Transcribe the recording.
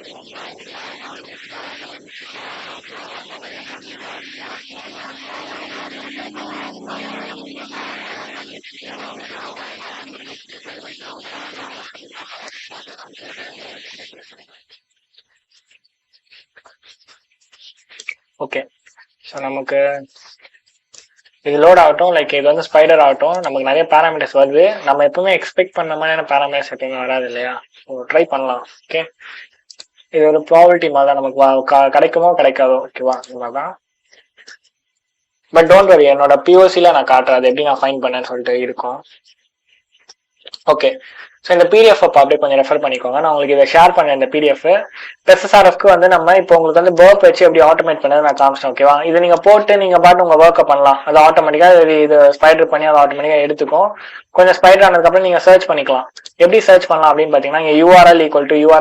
Okay, so நமக்கு இது load ஆகட்டும். லைக் இது வந்து ஸ்பைடர் ஆகட்டும். நமக்கு நிறைய பேராமீட்டர்ஸ் வருது. நம்ம எப்பவுமே எக்ஸ்பெக்ட் பண்ண மாதிரியான பேராமீட்டர்ஸ் எப்பவுமே வராது இல்லையா? ட்ரை பண்ணலாம். ஓகே, இது ஒரு ப்ராபபிலிட்டி மாதிரி தான். நமக்கு கிடைக்குமோ கிடைக்காதோ, ஓகேவா? இந்த மாதிரி தான். பட் டோன்ட் வரி, என்னோட பிஓசியில் நான் காட்டுறேன் அது எப்படி நான் ஃபைன் பண்ணேன்னு சொல்லிட்டு இருக்கும். ஓகே, ஸோ இந்த பிடிஎஃப் அப்படியே கொஞ்சம் ரெஃபர் பண்ணிக்கோங்க. நான் உங்களுக்கு இதை ஷேர் பண்ணேன். இந்த பிடிஎஃப் எஸ்எஸ்ஆர்எஃப்க்கு வந்து நம்ம இப்போ உங்களுக்கு வந்து ஒர்க் வச்சு எப்படி ஆட்டோமேட் பண்ணது நான் காமிச்சேன். ஓகேவா? இது நீங்க போட்டு நீங்க பாட்டு உங்க ஒர்க்கை பண்ணலாம். அது ஆட்டோமேட்டிக்கா இது ஸ்பைடர் பண்ணி அதை ஆட்டோமேட்டிக்கா எடுத்துக்கும். கொஞ்சம் ஸ்பைடர் ஆனதுக்கப்புறம் நீங்க சர்ச் பண்ணிக்கலாம். எப்படி சர்ச் பண்ணலாம் அப்படின்னு பாத்தீங்கன்னா, யூஆர்எல் ஈக்குவல் டு யூஆர்எல்